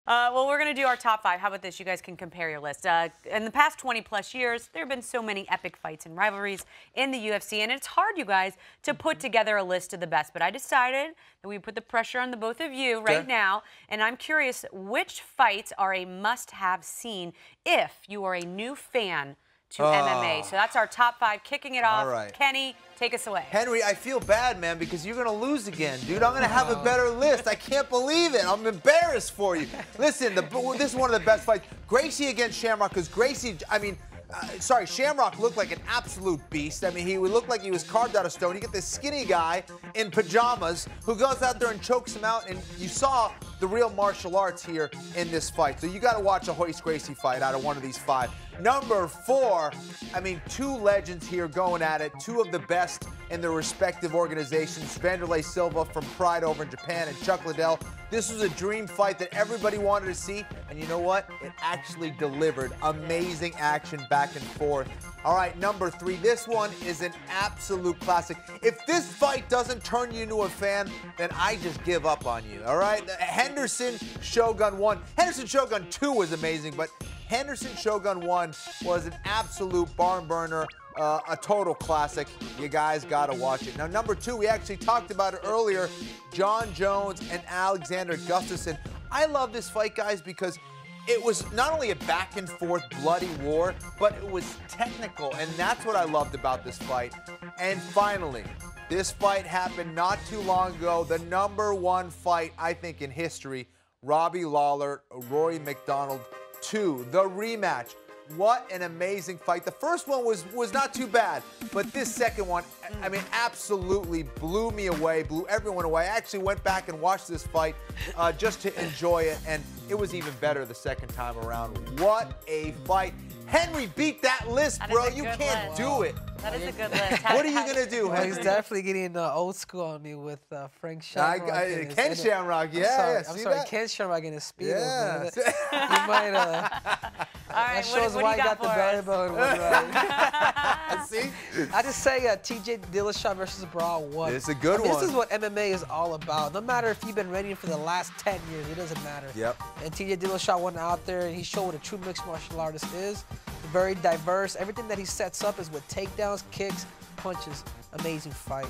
Well, we're going to do our top 5. How about this? You guys can compare your list. In the past 20-plus years, there have been so many epic fights and rivalries in the UFC, and it's hard, you guys, to put together a list of the best. But I decided that we put the pressure on the both of you right now, and I'm curious which fights are a must-have scene if you are a new fan to MMA. So that's our top 5. Kicking it off. All right. Kenny, take us away. Henry, I feel bad, man, because you're going to lose again, dude. I'm going to have a better list. I can't believe it. I'm embarrassed for you. Listen, this is one of the best fights. Gracie against Shamrock, because Gracie, Shamrock looked like an absolute beast. I mean, he would look like he was carved out of stone. You get this skinny guy in pajamas who goes out there and chokes him out, and you saw the real martial arts here in this fight. So you got to watch a Royce Gracie fight out of one of these 5. Number 4, I mean, 2 legends here going at it, 2 of the best in their respective organizations. Vanderlei Silva from Pride over in Japan and Chuck Liddell. This was a dream fight that everybody wanted to see, and you know what? It actually delivered. Amazing action back and forth. All right, number 3, this one is an absolute classic. If this fight doesn't turn you into a fan, then I just give up on you, all right? Henderson Shogun 1. Henderson Shogun 2 was amazing, but Henderson Shogun 1 was an absolute barn burner, a total classic. You guys got to watch it. Now, number 2, we actually talked about it earlier, John Jones and Alexander Gustafsson. I love this fight, guys, because it was not only a back-and-forth bloody war, but it was technical, and that's what I loved about this fight. And finally, this fight happened not too long ago, the number 1 fight, I think, in history, Robbie Lawler, Rory McDonald 2, the rematch. What an amazing fight. The first one was not too bad, but this second one, I mean, absolutely blew me away, blew everyone away. I actually went back and watched this fight just to enjoy it, and it was even better the second time around. What a fight. Henry beat that list, bro. You can't do it. That is a good list. What are you going to do, Henry? He's definitely getting old school on me with Frank Shamrock. Ken Shamrock, yeah. I'm sorry, Ken Shamrock in his speedos. Yeah. He might, all right, that shows why he got the belly button one right. See? I just say TJ Dillashaw versus Brawl 1. It's a good one. This is what MMA is all about. No matter if you've been ready for the last 10 years, it doesn't matter. Yep. And TJ Dillashaw went out there and he showed what a true mixed martial artist is. Very diverse. Everything that he sets up is with takedowns, kicks, punches. Amazing fight.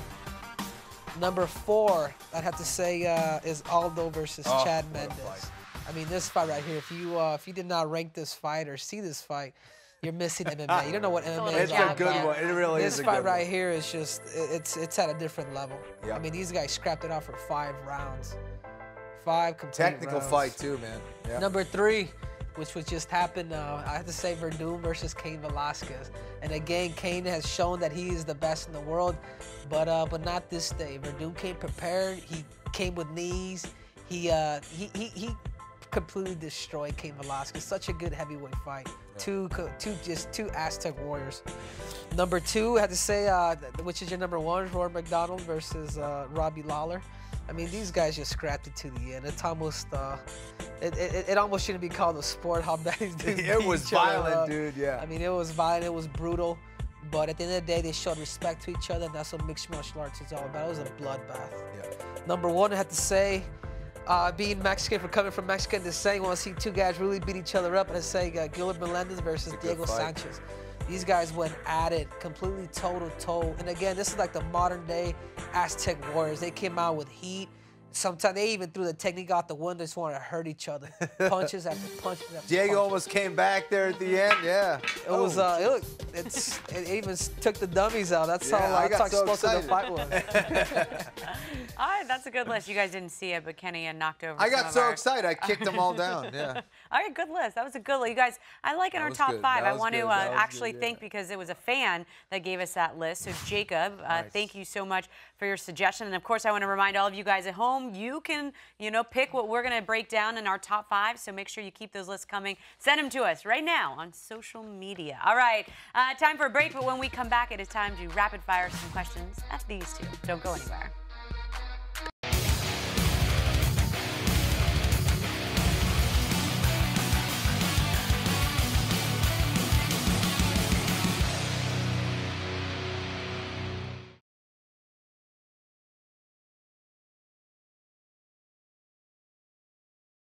Number 4, I'd have to say, is Aldo versus Chad Mendes. I mean, this fight right here, if you did not rank this fight or see this fight, you're missing MMA. You don't know what MMA is all about. It's a good one. It really is a good one. This fight right here is just, it's at a different level. Yep. I mean, these guys scrapped it out for 5 rounds. 5 complete Technical rounds. fight, too, man. Yep. Number 3, which would just happen, I have to say Verdun versus Cain Velasquez. And again, Cain has shown that he is the best in the world, but not this day. Verdun came prepared. He came with knees. He completely destroyed Cain Velasquez. Such a good heavyweight fight. Yeah. Two Aztec warriors. Number 2, I have to say, which is your number 1, Rory McDonald versus Robbie Lawler. I mean, these guys just scrapped it to the end. It's almost, it almost shouldn't be called a sport. How bad these dudes It was violent, dude. Yeah. I mean, it was violent. It was brutal. But at the end of the day, they showed respect to each other, and that's what mixed martial arts is all about. It was a bloodbath. Yeah. Number 1, I have to say, being Mexican, for coming from Mexican, to say, want to see 2 guys really beat each other up, and I say Gilbert Melendez versus Diego Sanchez. These guys went at it, completely toe-to-toe. And again, this is like the modern-day Aztec warriors. They came out with heat. Sometimes they even threw the technique out the window, just wanted to hurt each other. Punches after punches after Diego punches. almost came back there at the end, yeah. It was, it even took the dummies out. That's how explosive the fight was. All right, that's a good list. You guys didn't see it, but Kenny had knocked over. I got so excited, I kicked them all down. Yeah. All right, good list. That was a good list. You guys, I like in our top 5. I want to actually thank, because it was a fan that gave us that list. So Jacob, thank you so much for your suggestion. And of course, I want to remind all of you guys at home, you can, pick what we're going to break down in our top 5. So make sure you keep those lists coming. Send them to us right now on social media. All right, time for a break. But when we come back, it is time to rapid fire some questions at these 2. Don't go anywhere.